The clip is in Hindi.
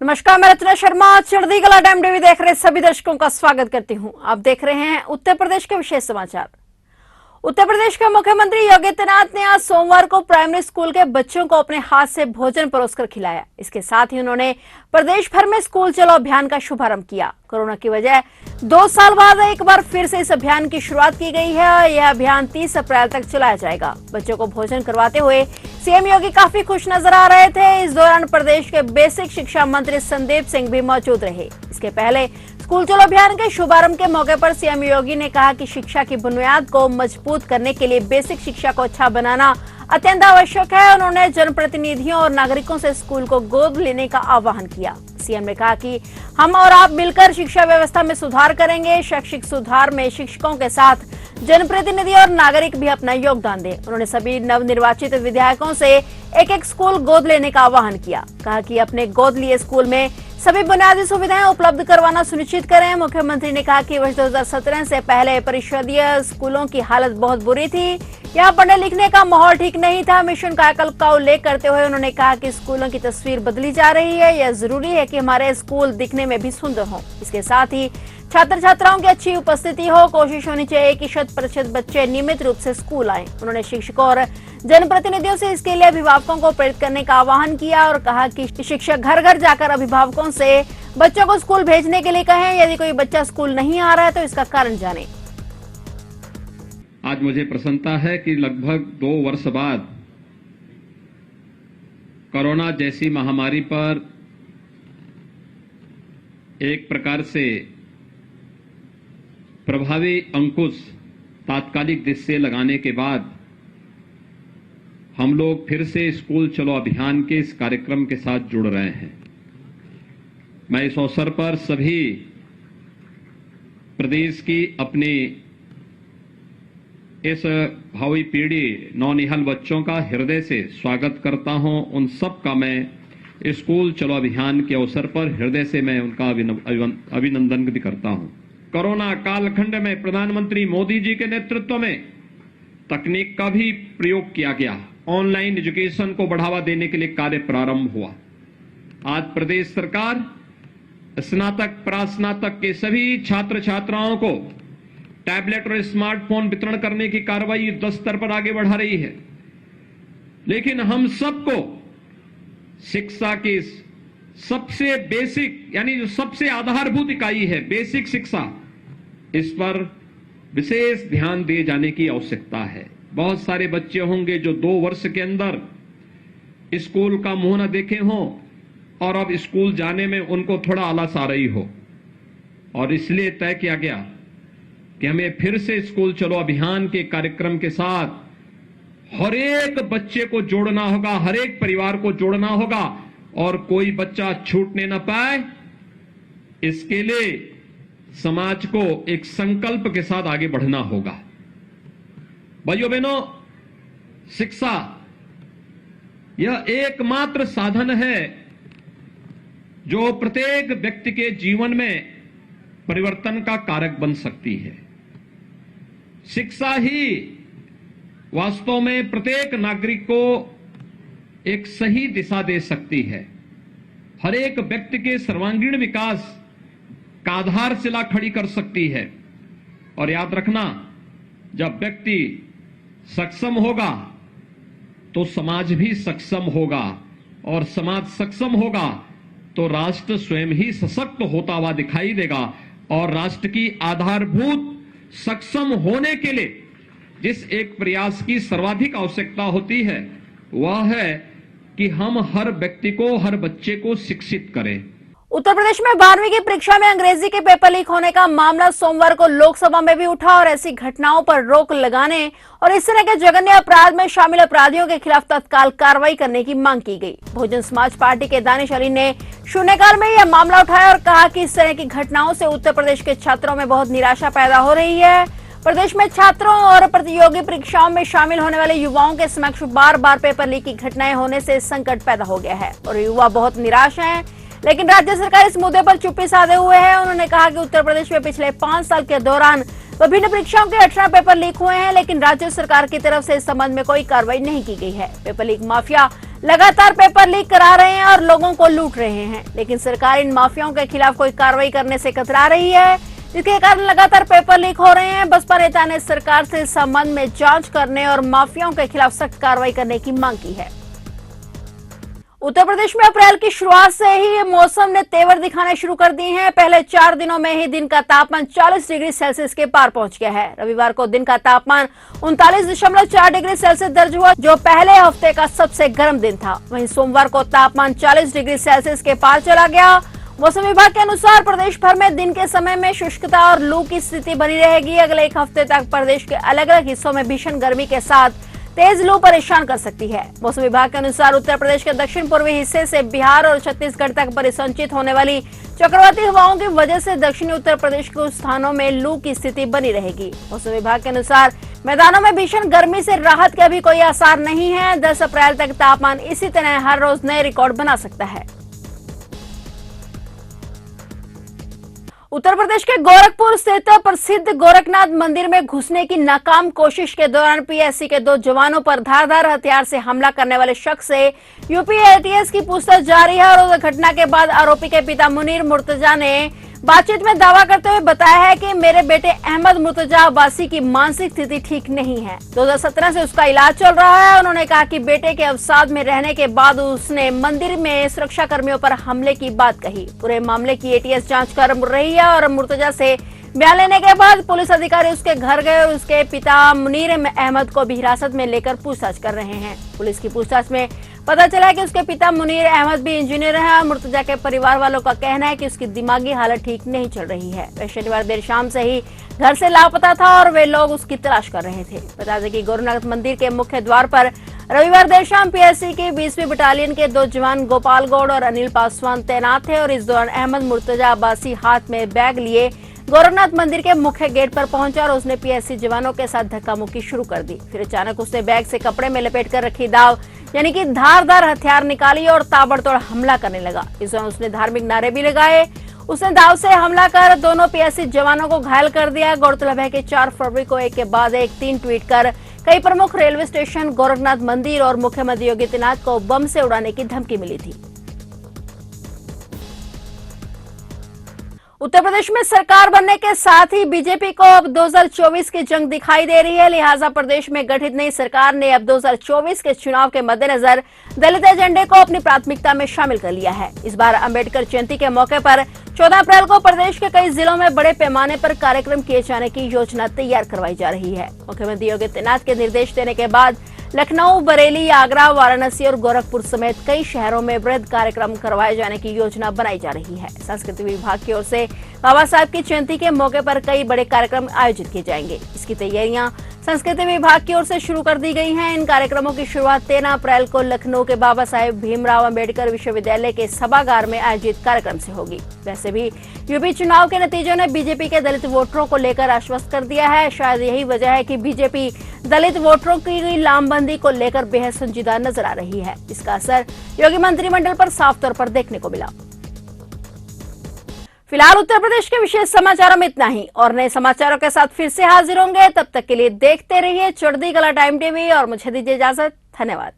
नमस्कार, मैं रचना शर्मा। चढ़ती कला टाइम टीवी देख रहे सभी दर्शकों का स्वागत करती हूं। आप देख रहे हैं उत्तर प्रदेश के विशेष समाचार। उत्तर प्रदेश के मुख्यमंत्री योगी आदित्यनाथ ने आज सोमवार को प्राइमरी स्कूल के बच्चों को अपने हाथ से भोजन परोसकर खिलाया। इसके साथ ही उन्होंने प्रदेश भर में स्कूल चलो अभियान का शुभारंभ किया। कोरोना की वजह 2 साल बाद एक बार फिर से इस अभियान की शुरुआत की गई है। यह अभियान 30 अप्रैल तक चलाया जाएगा। बच्चों को भोजन करवाते हुए सीएम योगी काफी खुश नजर आ रहे थे। इस दौरान प्रदेश के बेसिक शिक्षा मंत्री संदीप सिंह भी मौजूद रहे। इसके पहले स्कूल चलो अभियान के शुभारंभ के मौके पर सीएम योगी ने कहा कि शिक्षा की बुनियाद को मजबूत करने के लिए बेसिक शिक्षा को अच्छा बनाना अत्यंत आवश्यक है। उन्होंने जनप्रतिनिधियों और नागरिकों से स्कूल को गोद लेने का आह्वान किया। सीएम ने कहा कि हम और आप मिलकर शिक्षा व्यवस्था में सुधार करेंगे। शैक्षिक सुधार में शिक्षकों के साथ जनप्रतिनिधि और नागरिक भी अपना योगदान दें। उन्होंने सभी नवनिर्वाचित विधायकों से एक स्कूल गोद लेने का आह्वान किया। कहा कि अपने गोद लिए स्कूल में सभी बुनियादी सुविधाएं उपलब्ध करवाना सुनिश्चित करें। मुख्यमंत्री ने कहा कि वर्ष 2017 से पहले परिषदीय स्कूलों की हालत बहुत बुरी थी। यहाँ पढ़ने लिखने का माहौल ठीक नहीं था। मिशन कायाकल्प का उल्लेख करते हुए उन्होंने कहा कि स्कूलों की तस्वीर बदली जा रही है। यह जरूरी है कि हमारे स्कूल दिखने में भी सुंदर हों। इसके साथ ही छात्र छात्राओं की अच्छी उपस्थिति हो। कोशिश होनी चाहिए कि 100% बच्चे नियमित रूप से स्कूल आएं। उन्होंने शिक्षकों और जनप्रतिनिधियों से इसके लिए अभिभावकों को प्रेरित करने का आह्वान किया और कहा कि शिक्षक घर घर जाकर अभिभावकों से बच्चों को स्कूल भेजने के लिए कहें। यदि कोई बच्चा स्कूल नहीं आ रहा है तो इसका कारण जाने। आज मुझे प्रसन्नता है कि लगभग 2 वर्ष बाद कोरोना जैसी महामारी पर एक प्रकार से प्रभावी अंकुश तात्कालिक दृष्टि लगाने के बाद हम लोग फिर से स्कूल चलो अभियान के इस कार्यक्रम के साथ जुड़ रहे हैं। मैं इस अवसर पर सभी प्रदेश की अपनी इस भावी पीढ़ी नौनिहाल बच्चों का हृदय से स्वागत करता हूं। उन सब का मैं स्कूल चलो अभियान के अवसर पर हृदय से मैं उनका अभिनंदन भी करता हूं। कोरोना कालखंड में प्रधानमंत्री मोदी जी के नेतृत्व में तकनीक का भी प्रयोग किया गया। ऑनलाइन एजुकेशन को बढ़ावा देने के लिए कार्य प्रारंभ हुआ। आज प्रदेश सरकार स्नातक प्रास्नातक के सभी छात्र छात्राओं को टैबलेट और स्मार्टफोन वितरण करने की कार्रवाई युद्ध स्तर पर आगे बढ़ा रही है। लेकिन हम सबको शिक्षा की सबसे बेसिक यानी जो सबसे आधारभूत इकाई है बेसिक शिक्षा, इस पर विशेष ध्यान दिए जाने की आवश्यकता है। बहुत सारे बच्चे होंगे जो 2 वर्ष के अंदर स्कूल का मुंह न देखे हों और अब स्कूल जाने में उनको थोड़ा आलस आ रही हो, और इसलिए तय किया गया कि हमें फिर से स्कूल चलो अभियान के कार्यक्रम के साथ हर एक बच्चे को जोड़ना होगा, हर एक परिवार को जोड़ना होगा और कोई बच्चा छूटने न पाए। इसके लिए समाज को एक संकल्प के साथ आगे बढ़ना होगा। भाइयों बहनों, शिक्षा यह एकमात्र साधन है जो प्रत्येक व्यक्ति के जीवन में परिवर्तन का कारक बन सकती है। शिक्षा ही वास्तव में प्रत्येक नागरिक को एक सही दिशा दे सकती है। हर एक व्यक्ति के सर्वांगीण विकास का आधारशिला खड़ी कर सकती है। और याद रखना, जब व्यक्ति सक्षम होगा तो समाज भी सक्षम होगा, और समाज सक्षम होगा तो राष्ट्र स्वयं ही सशक्त होता हुआ दिखाई देगा। और राष्ट्र की आधारभूत सक्षम होने के लिए जिस एक प्रयास की सर्वाधिक आवश्यकता होती है वह है कि हम हर व्यक्ति को, हर बच्चे को शिक्षित करें। उत्तर प्रदेश में 12वीं की परीक्षा में अंग्रेजी के पेपर लीक होने का मामला सोमवार को लोकसभा में भी उठा और ऐसी घटनाओं पर रोक लगाने और इस तरह के जघन्य अपराध में शामिल अपराधियों के खिलाफ तत्काल कार्रवाई करने की मांग की गई। बहुजन समाज पार्टी के दानिश अली ने शून्यकाल में यह मामला उठाया और कहा कि इस तरह की घटनाओं से उत्तर प्रदेश के छात्रों में बहुत निराशा पैदा हो रही है। प्रदेश में छात्रों और प्रतियोगी परीक्षाओं में शामिल होने वाले युवाओं के समक्ष बार बार पेपर लीक की घटनाएं होने से संकट पैदा हो गया है और युवा बहुत निराश हैं। लेकिन राज्य सरकार इस मुद्दे पर चुप्पी साधे हुए है। उन्होंने कहा कि उत्तर प्रदेश में पिछले 5 साल के दौरान विभिन्न परीक्षाओं के 18 पेपर लीक हुए हैं, लेकिन राज्य सरकार की तरफ से इस संबंध में कोई कार्रवाई नहीं की गई है। पेपर लीक माफिया लगातार पेपर लीक करा रहे हैं और लोगों को लूट रहे हैं, लेकिन सरकार इन माफियाओं के खिलाफ कोई कार्रवाई करने से कतरा रही है, जिसके कारण लगातार पेपर लीक हो रहे हैं। बसपा नेता ने सरकार से इस संबंध में जांच करने और माफियाओं के खिलाफ सख्त कार्रवाई करने की मांग की है। उत्तर प्रदेश में अप्रैल की शुरुआत से ही मौसम ने तेवर दिखाने शुरू कर दिए हैं। पहले 4 दिनों में ही दिन का तापमान 40 डिग्री सेल्सियस के पार पहुंच गया है। रविवार को दिन का तापमान 39.4 डिग्री सेल्सियस दर्ज हुआ, जो पहले हफ्ते का सबसे गर्म दिन था। वहीं सोमवार को तापमान 40 डिग्री सेल्सियस के पार चला गया। मौसम विभाग के अनुसार प्रदेश भर में दिन के समय में शुष्कता और लू की स्थिति बनी रहेगी। अगले एक हफ्ते तक प्रदेश के अलग अलग हिस्सों में भीषण गर्मी के साथ तेज लू परेशान कर सकती है। मौसम विभाग के अनुसार उत्तर प्रदेश के दक्षिण पूर्वी हिस्से से बिहार और छत्तीसगढ़ तक परिसंचित होने वाली चक्रवाती हवाओं की वजह से दक्षिणी उत्तर प्रदेश के कुछ स्थानों में लू की स्थिति बनी रहेगी। मौसम विभाग के अनुसार मैदानों में भीषण गर्मी से राहत के अभी कोई आसार नहीं है। 10 अप्रैल तक तापमान इसी तरह हर रोज नए रिकॉर्ड बना सकता है। उत्तर प्रदेश के गोरखपुर स्थित प्रसिद्ध गोरखनाथ मंदिर में घुसने की नाकाम कोशिश के दौरान पीएससी के 2 जवानों पर धारदार हथियार से हमला करने वाले शख्स से यूपी एटीएस की पूछताछ जारी है। और उस घटना के बाद आरोपी के पिता मुनीर मुर्तजा ने बातचीत में दावा करते हुए बताया है कि मेरे बेटे अहमद मुर्तजा अब्बासी की मानसिक स्थिति ठीक नहीं है। 2017 से उसका इलाज चल रहा है। उन्होंने कहा कि बेटे के अवसाद में रहने के बाद उसने मंदिर में सुरक्षा कर्मियों पर हमले की बात कही। पूरे मामले की एटीएस जांच कर रही है और मुर्तजा से बयान लेने के बाद पुलिस अधिकारी उसके घर गए। उसके पिता मुनीर अहमद को भी हिरासत में लेकर पूछताछ कर रहे हैं। पुलिस की पूछताछ में पता चला है कि उसके पिता मुनीर अहमद भी इंजीनियर हैं और मुर्तजा के परिवार वालों का कहना है कि उसकी दिमागी हालत ठीक नहीं चल रही है। वह शनिवार देर शाम से ही घर से लापता था और वे लोग उसकी तलाश कर रहे थे। बता दें कि गोरखनाथ मंदिर के मुख्य द्वार पर रविवार देर शाम पीएससी की 20वीं बटालियन के 2 जवान गोपाल गौड़ और अनिल पासवान तैनात थे। और इस दौरान अहमद मुर्तजा अब्बासी हाथ में बैग लिए गोरखनाथ मंदिर के मुख्य गेट पर पहुंचा और उसने पीएससी जवानों के साथ धक्का मुक्की शुरू कर दी। फिर अचानक उसने बैग से कपड़े में लपेट कर रखी दाव यानी कि धारदार हथियार निकाली और ताबड़तोड़ हमला करने लगा। इस दौरान उसने धार्मिक नारे भी लगाए। उसने दाव से हमला कर दोनों पीएससी जवानों को घायल कर दिया। गौरतलब है कि 4 फरवरी को एक के बाद एक 3 ट्वीट कर कई प्रमुख रेलवे स्टेशन, गोरखनाथ मंदिर और मुख्यमंत्री योगी आदित्यनाथ को बम से उड़ाने की धमकी मिली थी। उत्तर प्रदेश में सरकार बनने के साथ ही बीजेपी को अब 2024 की जंग दिखाई दे रही है। लिहाजा प्रदेश में गठित नई सरकार ने अब 2024 के चुनाव के मद्देनजर दलित एजेंडे को अपनी प्राथमिकता में शामिल कर लिया है। इस बार अंबेडकर जयंती के मौके पर 14 अप्रैल को प्रदेश के कई जिलों में बड़े पैमाने पर कार्यक्रम किए जाने की योजना तैयार करवाई जा रही है। मुख्यमंत्री योगी आदित्यनाथ के निर्देश देने के बाद लखनऊ, बरेली, आगरा, वाराणसी और गोरखपुर समेत कई शहरों में वृहद कार्यक्रम करवाए जाने की योजना बनाई जा रही है। संस्कृति विभाग की ओर से बाबा साहब की जयंती के मौके पर कई बड़े कार्यक्रम आयोजित किए जाएंगे। इसकी तैयारियां संस्कृति विभाग की ओर से शुरू कर दी गई हैं। इन कार्यक्रमों की शुरुआत 13 अप्रैल को लखनऊ के बाबा साहेब भीमराव अंबेडकर विश्वविद्यालय के सभागार में आयोजित कार्यक्रम से होगी। वैसे भी यूपी चुनाव के नतीजों ने बीजेपी के दलित वोटरों को लेकर आश्वस्त कर दिया है। शायद यही वजह है कि बीजेपी दलित वोटरों की लामबंदी को लेकर बेहद संजीदा नजर आ रही है। इसका असर योगी मंत्रिमंडल पर साफ तौर पर देखने को मिला। फिलहाल उत्तर प्रदेश के विशेष समाचारों में इतना ही और नए समाचारों के साथ फिर से हाजिर होंगे। तब तक के लिए देखते रहिए चढ़ती कला टाइम टीवी और मुझे दीजिए इजाजत। धन्यवाद।